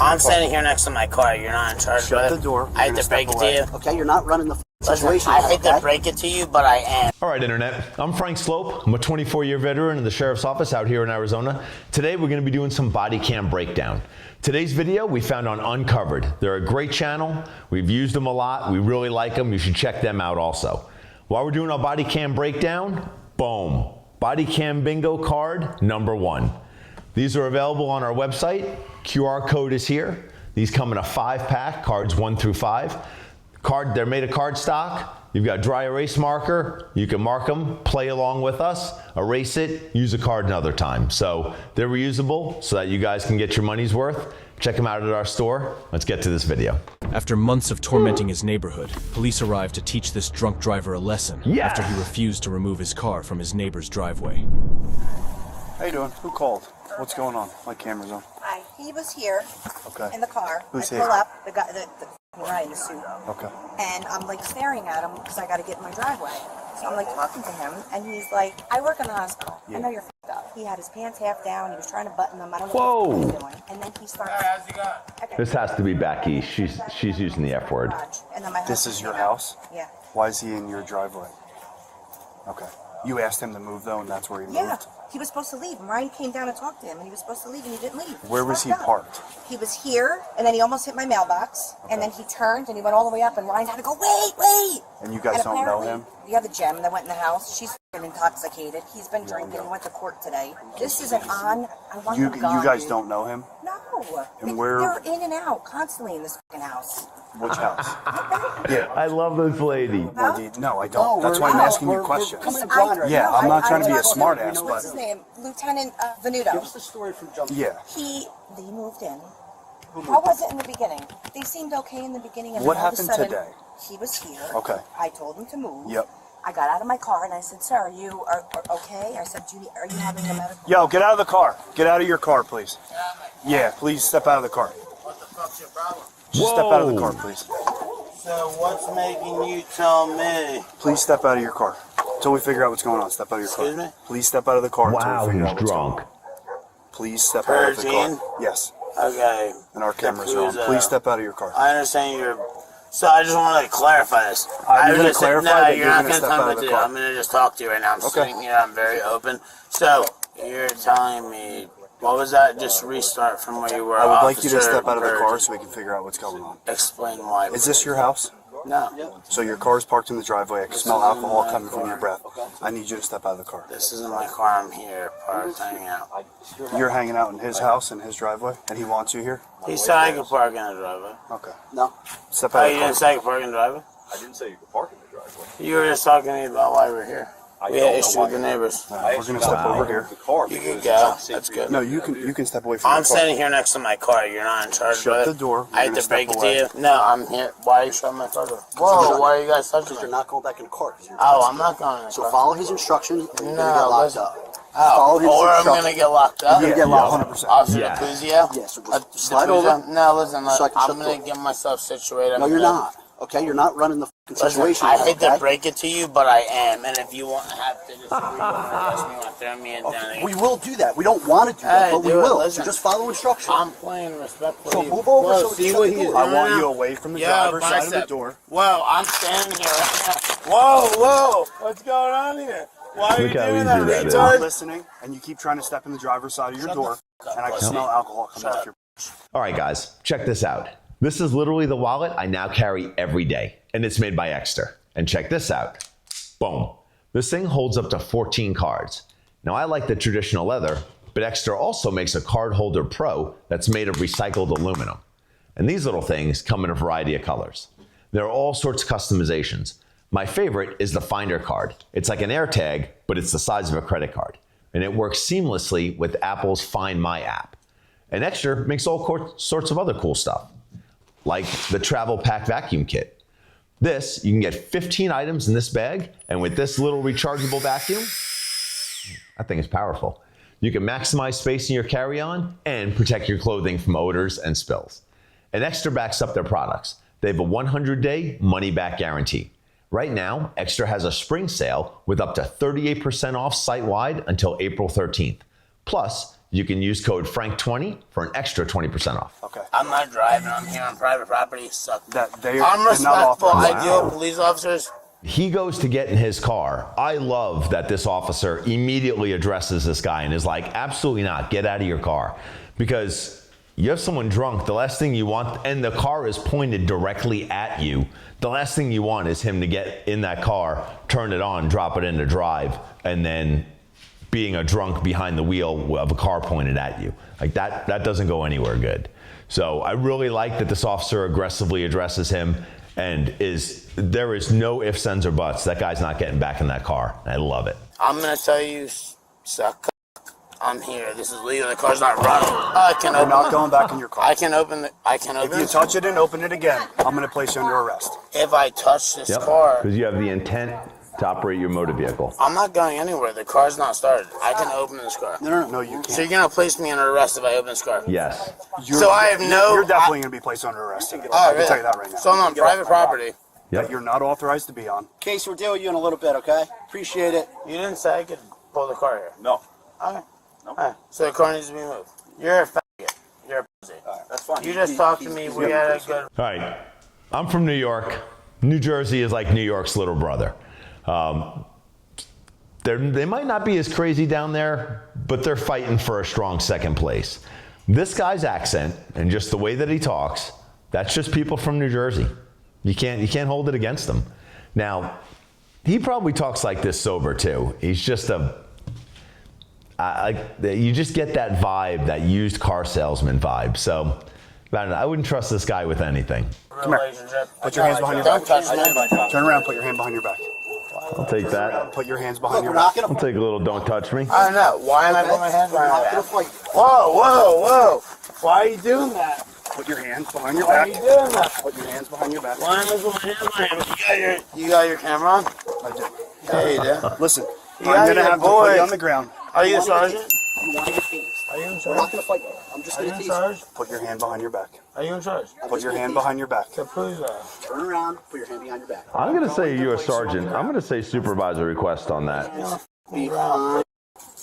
I'm standing here next to my car. You're not in charge. Shut the door. I hate to break it to you. Okay, you're not running the situation. I hate to break it to you, but I am. All right, Internet. I'm Frank Sloup. I'm a 24-year veteran in the Sheriff's Office out here in Arizona. Today, we're going to be doing some body cam breakdown. Today's video we found on Uncovered. They're a great channel. We've used them a lot. We really like them. You should check them out also. While we're doing our body cam breakdown, boom. Body cam bingo card number 1. These are available on our website. QR code is here. These come in a 5-pack, cards 1 through 5. They're made of cardstock. You've got dry erase marker. You can mark them, play along with us, erase it, use a card another time. So they're reusable so that you guys can get your money's worth. Check them out at our store. Let's get to this video. After months of tormenting his neighborhood, police arrived to teach this drunk driver a lesson after he refused to remove his car from his neighbor's driveway. How you doing? Who called? What's going on? My camera's on. Hi. He was here. Okay. In the car. Who's I here? pull up. The guy, the guy in the suit. Okay. And I'm like staring at him because I got to get in my driveway. So I'm like talking to him, and he's like, "I work in the hospital. I know you're f***ed up." He had his pants half down. He was trying to button them. I don't know what he was doing. And then he starts. How's he going? This has to be Becky. She's using the F word. And then my This husband is your came out. house? Yeah. Why is he in your driveway? Okay. You asked him to move though, and that's where he moved? Yeah. He was supposed to leave. Ryan came down and talked to him, and he was supposed to leave, and he didn't leave. Where was he Fucked up. parked? He was here, and then he almost hit my mailbox, and then he turned, and he went all the way up, and Ryan had to go, wait! And you guys don't know him? The other gem that went in the house, she's f***ing intoxicated. He's been drinking. He went to court today. This isn't on. I want You him gone, guys dude. don't know him? No. And where- They're in and out constantly in this f***ing house. Which house? Yeah. I love this lady. No, I don't. That's why I'm asking you questions. Yeah, I'm not trying to be a smart ass, What's but his name? Lieutenant Venuto. Give us the story from Jump. yeah. They moved in. How was it in the beginning? They seemed okay in the beginning. And What then all of a happened sudden, today? He was here. Okay. I told him to move. Yep. I got out of my car and I said, "Sir, are you okay?" I said, "Judy, are you having a medical?" Yo, get out of the car. Get out of your car, please. Yeah, please step out of the car. What the fuck's your problem? Just step out of the car, please. So what's making you tell me? Please step out of your car. Until we figure out what's going on. Step out of your car. Excuse me? Please step out of the car. until Wow, we figure he's out what's going drunk. on. Please step out of the car. Pergine? Yes. Okay. And our cameras are on. Yakuza. Please step out of your car. I understand you're. So I just want to clarify this. I'm gonna just clarify no, that you're you're not gonna gonna step tell out me of what the to do. car. I'm gonna just talk to you right now. I'm Okay. sitting here. I'm very open. So you're telling me what was that? Just restart from where you were. I would like you to Officer step out of the car Pergine. so we can figure out what's going on. Explain why. Is this your house? No. So your car is parked in the driveway. I can smell alcohol coming from your breath. I need you to step out of the car. This isn't my car. I'm here, parked, hanging out. You're hanging out in his house, in his driveway, and he wants you here? He said I could park in the driveway. Okay. No. Step Oh, out of you the didn't car. say I could park in the driveway? I didn't say you could park in the driveway. You were just talking to me about why we're here. We had issue with the neighbors. We're going to step over here. You can go. That's good. No, you can step away from I'm the car. standing here next to my car. You're not in charge Shut of the it. door. I We're hate to gonna break it step to away. you. No, I'm here. Why are you shutting my car door? Whoa, why are you guys touching You're me? not going back in the car. Oh, I'm not going in. So follow his instructions and you're going to No, get locked listen. up. Oh, Follow his or I'm instructions. going to get locked up. You're going to get locked 100%. Officer Yes. Capuzio? Yes, so just slide Capuzio? over. No, listen, So I can I'm shut the going to door. get myself situated. No, you're not. Okay, you're not running the f***ing Listen, situation. I hate okay? to break it to you, but I am. And if you want to have to disagree with me, you want to throw me in down We will do that. We don't want to do that, Hey, but we do it. will. Listen. So just follow instructions. I'm playing respectfully. So move over Whoa, so we see can what shut the he's door. I doing want now? you away from the Yo, driver's side of the bicep. door. Whoa, I'm standing here right now. Whoa, what's going on here? Why are you Look how doing easy that, that is. You're retard? not listening, and you keep trying to step in the driver's side of your door, and I can smell alcohol coming off your... All right, guys, check this out. This is literally the wallet I now carry every day, and it's made by Exter. And check this out. Boom. This thing holds up to 14 cards. Now, I like the traditional leather, but Exter also makes a card holder pro that's made of recycled aluminum. And these little things come in a variety of colors. There are all sorts of customizations. My favorite is the Finder card. It's like an AirTag, but it's the size of a credit card. And it works seamlessly with Apple's Find My app. And Exter makes all sorts of other cool stuff, like the Travel Pack Vacuum Kit. This, you can get 15 items in this bag, and with this little rechargeable vacuum, that thing is powerful. You can maximize space in your carry-on and protect your clothing from odors and spills. And Exter backs up their products. They have a 100-day money-back guarantee. Right now, Exter has a spring sale with up to 38% off site-wide until April 13th. Plus, you can use code Frank20 for an extra 20% off. Okay. I'm not driving. I'm here on private property. Suck. That they I'm are not respectful. I authorized. deal with police officers. He goes to get in his car. I love that this officer immediately addresses this guy and is like, absolutely not, get out of your car. Because you have someone drunk, the last thing you want, and the car is pointed directly at you, the last thing you want is him to get in that car, turn it on, drop it into drive, and then being a drunk behind the wheel of a car pointed at you. Like that doesn't go anywhere good. So I really like that this officer aggressively addresses him and there is no ifs, ands, or buts. That guy's not getting back in that car. I love it. I'm gonna tell you, suck. I'm here. This is legal. The car's not running. I can You're open not it. going back in your car. I can open it. If you touch it and open it again, I'm going to place you under arrest. If I touch this car, Because you have the intent to operate your motor vehicle. I'm not going anywhere. The car's not started. I can open this car. No, you can't. So you're gonna place me under arrest if I open this car? Yes. So I have no. You're definitely going to be placed under arrest. I Oh, can really? tell you that right now. So I'm on private property. That you're not authorized to be on. Case, we'll deal with you in a little bit, okay? Appreciate it. You didn't say I could pull the car here. No. Okay. Alright. So the car needs to be moved. You're a faggot. You're a pussy. That's fine. You just talked to me. We had a good. All right. I'm from New York. New Jersey is like New York's little brother. They might not be as crazy down there, but they're fighting for a strong second place. This guy's accent and just the way that he talks, that's just people from New Jersey. You can't hold it against them. Now, he probably talks like this sober too. He's just you just get that vibe, that used car salesman vibe. So, I don't know. I wouldn't trust this guy with anything. Relationship. Put your hands behind your Don't back. touch me. Turn around, put your hand behind your back. I'll take that. Put your hands behind Look, your we're not back. gonna I'll take a little don't touch me. I don't know. Why am I putting my hands We're behind not my gonna back? fight. Whoa. Why are you doing that? Put your hands behind your Why are back. you doing that? Put your hands behind your back. Why am I putting my hands behind me? You got your camera on? I did. Yeah, you do. Listen, You I'm got going to your have to put boys. you on the ground. Are you a sergeant? You want to get tased. Are you in We're charge? not gonna fight you. I'm just Are you gonna in tase you. charge? Put your hand behind your back. Are you in charge? Put your hand behind your back. So prove that. Turn around, put your hand behind your back. I'm going to say U.S. Sergeant. I'm going to say supervisor request on that. Behind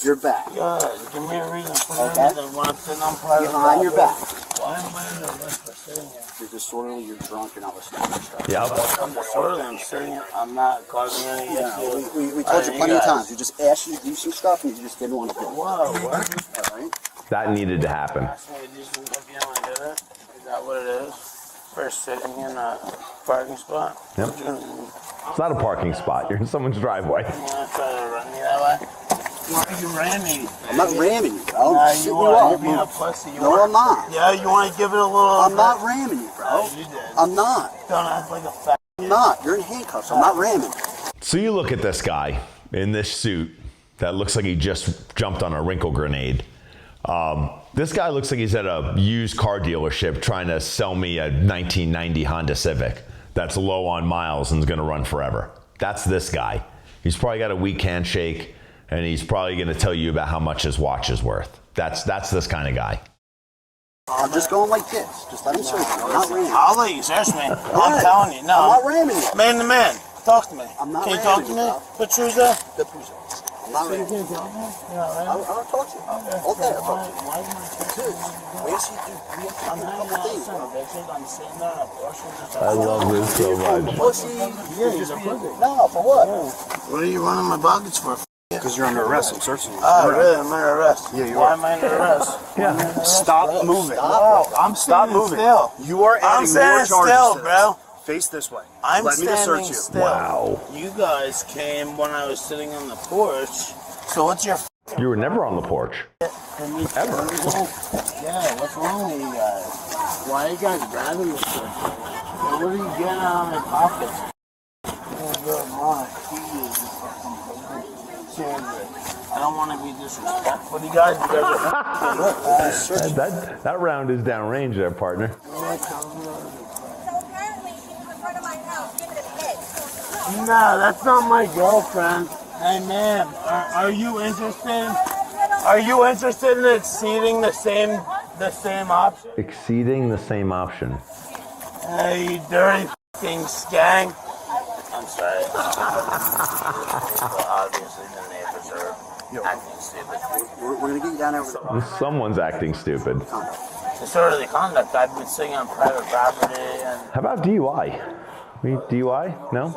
your back. Good. Give me a reason for Okay. that. When I'm sitting on private Behind your back. Why am I under arrest for sitting here? You're disorderly, you're drunk, you're not listening to your stuff. Yep. I'm disorderly. I'm sitting here. I'm not causing any issue. We told you plenty of times. We just asked you to do some stuff and you just didn't want to do it. Whoa, what? All right? That needed to happen. Ask me to do some if you don't want to do that. Is that what it is? For sitting in a parking spot? Yep. It's not a parking spot. You're in someone's driveway. You want to try to run me that way? Why are you ramming me? I'm not ramming you, bro. I'm Nah, just you sitting you want up. to be a pussy. You No, want, I'm not. Yeah, you want to give it a little. I'm not ramming you, bro. You did. I'm not. Don't act like a fat. I'm not. You're in handcuffs. I'm not ramming. So you look at this guy in this suit that looks like he just jumped on a wrinkle grenade. This guy looks like he's at a used car dealership trying to sell me a 1990 Honda Civic that's low on miles and is going to run forever. That's this guy. He's probably got a weak handshake, and he's probably going to tell you about how much his watch is worth. That's this kind of guy. I'm just going like this. Just let him search you. I'm not ramming. I'll let you search me. I'm Right. telling you. I'm No. not ramming you. Man to man. Talk to me. I'm not Can you talk to ramming me? you, bro. Put shoes there. The pussy. I'm not ramming you. Can't talk to me? You're not I right? don't talk to you. All day I talk to you. Why am I Dude, we asked you to do I'm a couple hanging out things, some bro. bitches. I'm sitting there. I'm brushing just I love this so much. Pussy. Yeah, he's a pussy. No, for what? What are you running my pockets for? Because you're under arrest. I'm searching you. Oh, really? I'm under arrest. Yeah, you Why are. am I under arrest? Stop moving. No, I'm Stop standing moving. still. You are I'm adding more standing charges still, to this. bro. Face this way. I'm Let me just standing search you. still. Wow. You guys came when I was sitting on the porch. So what's your You were never on the porch. ever? Yeah, what's wrong with you guys? Why are you guys grabbing this shit? What are you getting out of my pockets? Oh, good, my seriously. I don't want to be disrespectful to you guys. You guys are That round is downrange there, partner. So apparently she was in front of my house giving it head. No, that's not my girlfriend. Hey, ma'am, are you interested? Are you interested in exceeding the same option? Exceeding the same option. Hey, you dirty fucking skank. I'm sorry. Well, obviously the neighbors are acting stupid. We're going to get you down there with Someone's acting stupid. Disorderly conduct. I've been sitting on private property and... How about DUI? DUI? No?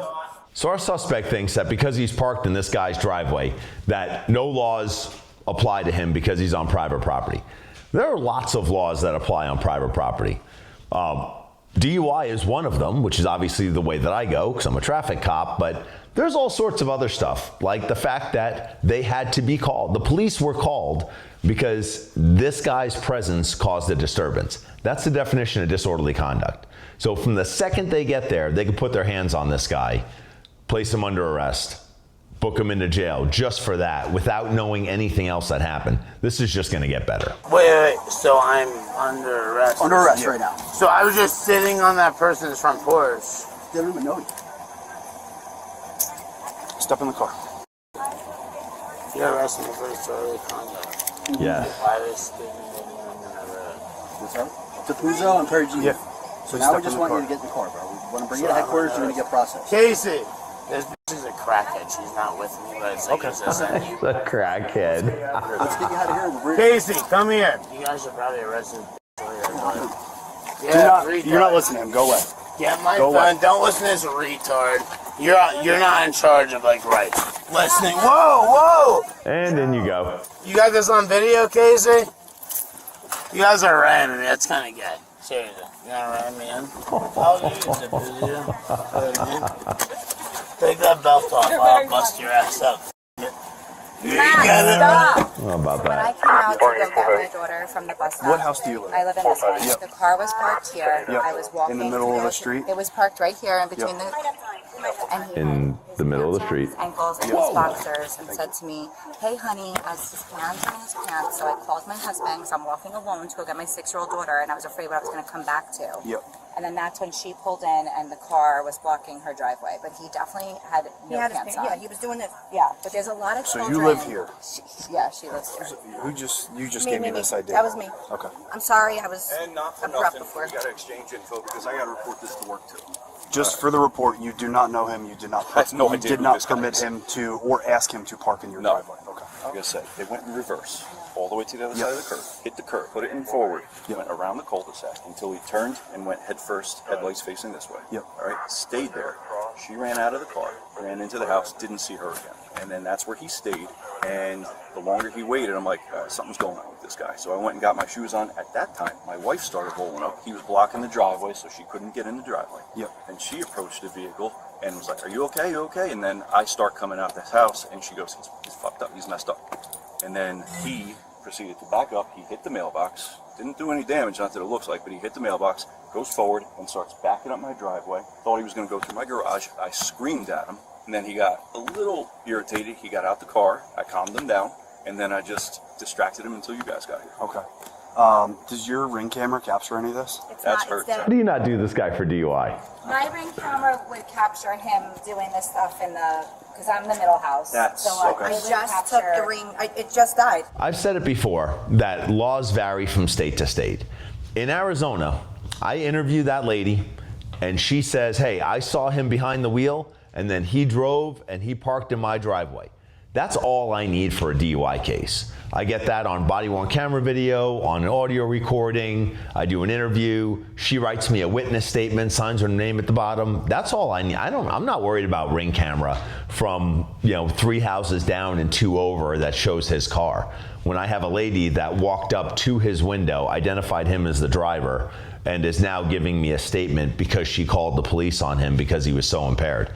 So our suspect thinks that because he's parked in this guy's driveway, that no laws apply to him because he's on private property. There are lots of laws that apply on private property. DUI is one of them, which is obviously the way that I go because I'm a traffic cop, but there's all sorts of other stuff, like the fact that they had to be called. The police were called because this guy's presence caused a disturbance. That's the definition of disorderly conduct. So from the second they get there, they can put their hands on this guy, place him under arrest, book him into jail just for that without knowing anything else that happened. This is just going to get better. Wait. So I'm under arrest? under arrest right now. So I was just sitting on that person's front porch. They don't even know you. Step in the car. You're arresting me for disorderly conduct. Yes. Why was sitting on the road? That's right. To Puzo and Perry G. Yeah. So now we just want you to get in the car, bro. We want to bring you to headquarters. You're going to get processed. Casey! This bitch is a crackhead. She's not with me, but it's like, okay. It's a crackhead. Let's get you out of here. Casey, come here. You guys should probably arrest him. You're not listening to him. Go away. Get my phone. Don't listen to this retard. You're not in charge of like rights. Listening. Whoa! And in you go. You got this on video, Casey? You guys are ramming me. That's kind of gay. Seriously. You gonna ram me in? I'll use it, dude. Take that belt off. I'll bust your ass up. Stop! How about When I that? came out to go get my daughter from the bus stop. What house do you live in? I live in this one. Yep. The car was parked here. Yep. I was walking In the middle of the towards- street? It was parked right here in between Yep. and he In the middle of the street. his ankles and his boxers and said to me, "Hey, honey," as his hands were in his pants. So I called my husband because I'm walking alone to go get my 6-year-old daughter, and I was afraid what I was going to come back to. Yep. And then that's when she pulled in, and the car was blocking her driveway. But he definitely had no pants on. Yeah, he was doing this. Yeah, but there's a lot of So children. you live here? Yeah, she lives here. You just gave me this idea. That was me. Okay. I'm sorry, I was And not for abrupt nothing, before. we gotta exchange info because I gotta report this to work too. Just for the report, you do not know him. You did not. I have no you idea did who not this guy permit is. him to or ask him to park in your No. driveway. Okay. Like I said, they went in reverse, all the way to the other side of the curb, hit the curb, put it in forward, went around the cul-de-sac until he turned and went head first, headlights facing this way. Yep. All right, stayed there. She ran out of the car, ran into the house, didn't see her again. And then that's where he stayed. And the longer he waited, I'm like, something's going on with this guy. So I went and got my shoes on. At that time, my wife started rolling up. He was blocking the driveway, so she couldn't get in the driveway. Yep. And she approached the vehicle and was like, "Are you okay? You okay?" And then I start coming out this house, and she goes, he's fucked up. He's messed up. And then he proceeded to back up. He hit the mailbox. Didn't do any damage, not that it looks like, but he hit the mailbox, goes forward, and starts backing up my driveway. Thought he was going to go through my garage. I screamed at him, and then he got a little irritated. He got out the car. I calmed him down, and then I just distracted him until you guys got here. Okay. Does your Ring camera capture any of this? That's her. How do you not do this guy for DUI? My Ring camera would capture him doing this stuff in the, because I'm in the middle house. That's so okay. I I would just took capture- the ring. It just died. I've said it before that laws vary from state to state. In Arizona, I interviewed that lady and she says, "Hey, I saw him behind the wheel and then he drove and he parked in my driveway." That's all I need for a DUI case. I get that on body-worn camera video, on an audio recording. I do an interview. She writes me a witness statement, signs her name at the bottom. That's all I need. I'm not worried about Ring camera from 3 houses down and 2 over that shows his car. When I have a lady that walked up to his window, identified him as the driver, and is now giving me a statement because she called the police on him because he was so impaired.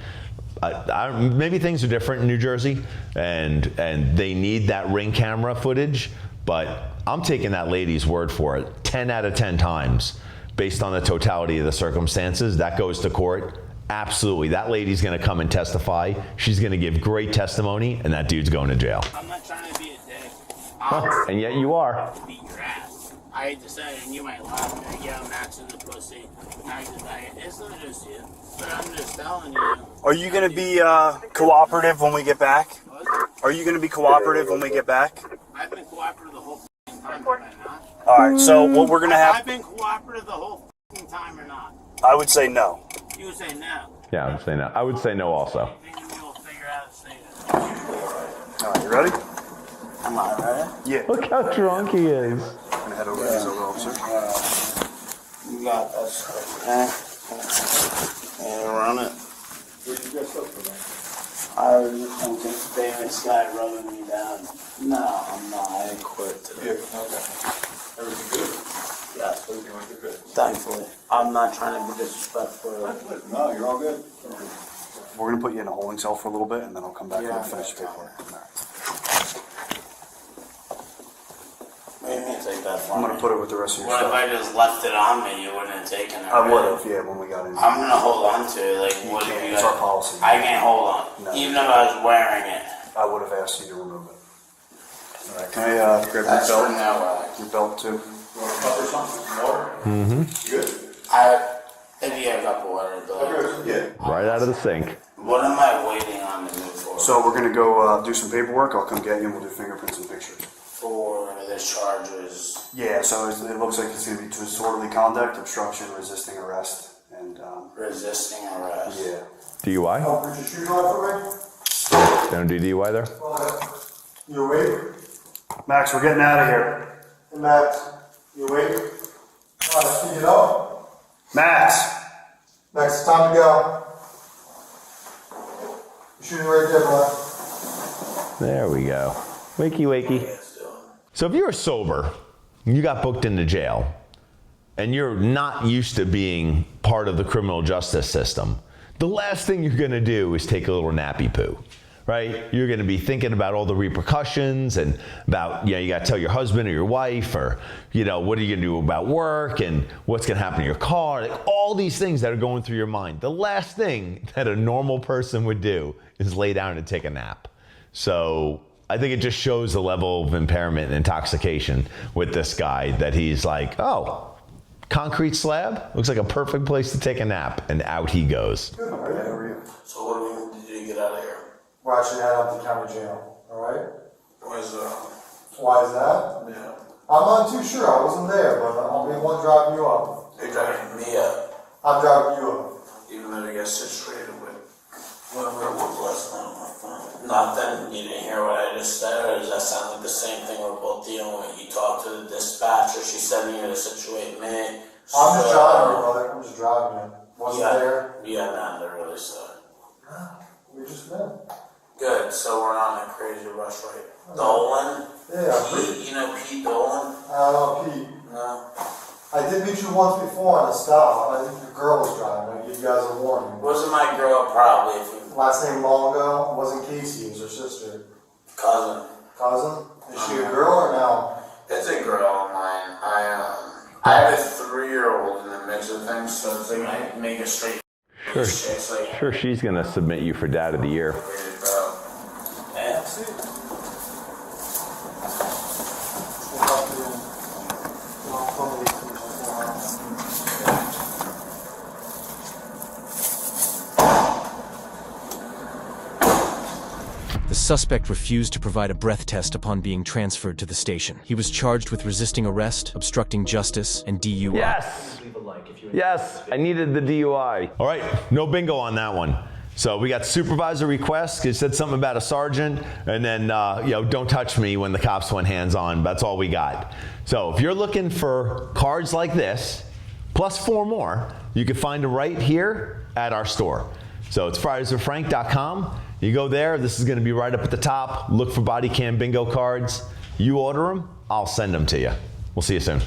Maybe things are different in New Jersey, and they need that Ring camera footage, but I'm taking that lady's word for it 10 out of 10 times based on the totality of the circumstances. That goes to court. Absolutely. That lady's going to come and testify. She's going to give great testimony, and that dude's going to jail. I'm not trying to be a dick. And yet you are. Beat your ass. I hate to say it, and you might laugh and yeah, Max is a pussy. Max is like, it's not just you. But I'm just telling you. Are you going to be cooperative when we get back? Are you going to be cooperative when we get back? I've been cooperative the whole time, have I not? All right. So what we're going to I've have, been cooperative the whole time or not? I would say no. You would say no. Yeah, I would say no. I would say no also. Maybe we'll figure out a thing. All right. You ready? Am I right? Yeah. Look how drunk he is. I'm gonna head over to these other officer. You got that stuff, okay? And run it. I was just thinking, famous guy rubbing me down. No, I'm not. I quit today. Yeah, okay. Everything good? Yes. Everything went good? Thankfully. I'm not trying to be disrespectful. No, you're all good. We're gonna put you in a holding cell for a little bit, and then I'll come back and we'll finish the paperwork. You can't take that I'm from gonna me. put it with the rest of your What if stuff. I just left it on me? You wouldn't have taken it. I would right? have, yeah, when we got in. I'm gonna hold on to it. Like, what if can't. you It's got? our policy. I can't hold on, No. even if I was wearing it. I would have asked you to remove it. All right, can I grab your That's belt? from now. Your belt too. You want a cup or something? Water? Mm-hmm. Good? If you have a cup of water, but Okay, yeah. Right out of the sink. what am I waiting on to move forward? So we're gonna go do some paperwork. I'll come get you and we'll do fingerprints and pictures. For the charges. Yeah, so it looks like it's gonna be disorderly conduct, obstruction, resisting arrest, and Resisting arrest. yeah. DUI? Oh, put your shoes on for me? Don't do DUI there? You awake? Max, we're getting out of here. Hey, Max, you awake? All right, speak it up. Max! Max, it's time to go. Your shoes are right there, bud. There we go. Wakey, wakey. So if you're sober, you got booked into jail, and you're not used to being part of the criminal justice system, the last thing you're gonna do is take a little nappy poo, right? You're gonna be thinking about all the repercussions and about, you gotta tell your husband or your wife, or, what are you gonna do about work and what's gonna happen to your car, like all these things that are going through your mind. The last thing that a normal person would do is lay down and take a nap. So I think it just shows the level of impairment and intoxication with this guy, that he's like, oh, concrete slab? Looks like a perfect place to take a nap. And out he goes. Good, all right. How are you? So what did you get out of here? We're actually heading up to county jail, all right? Where's Why is that? yeah. I'm not too sure. I wasn't there, but I'll be the one driving you up. You're driving me up, I'm driving you up. even though you got situated with whatever it was last night on my phone. Not then, you didn't hear what I just said, or does that sound like the same thing we're both dealing with? You talked to the dispatcher, she said you to situate me. I'm just driving you, brother. I'm just driving you. Wasn't there. Yeah, nothing to really say. We just met. Good, so we're on a crazy rush right. Dolan? Yeah, Pete, you know Pete Dolan? I don't know, Pete. No. I did meet you once before on a stop. I think your girl was driving. I gave you guys a warning. Wasn't my girl probably, if you Last name long ago. It wasn't Casey. It was her sister. cousin. Cousin? Is she a girl or no? It's a girl of mine. I have a 3-year-old in the mix of things, so it's like I make a straight. Sure. It's like, Sure, she's gonna submit you for Dad of the Year. bro. Yeah. The suspect refused to provide a breath test upon being transferred to the station. He was charged with resisting arrest, obstructing justice, and DUI. Yes! Yes, I needed the DUI. All right, no bingo on that one. So we got supervisor requests. It said something about a sergeant, and then, don't touch me when the cops went hands-on. That's all we got. So if you're looking for cards like this, plus 4 more, you can find them right here at our store. So it's friarswithfrank.com. You go there, this is gonna be right up at the top. Look for body cam bingo cards. You order them, I'll send them to you. We'll see you soon.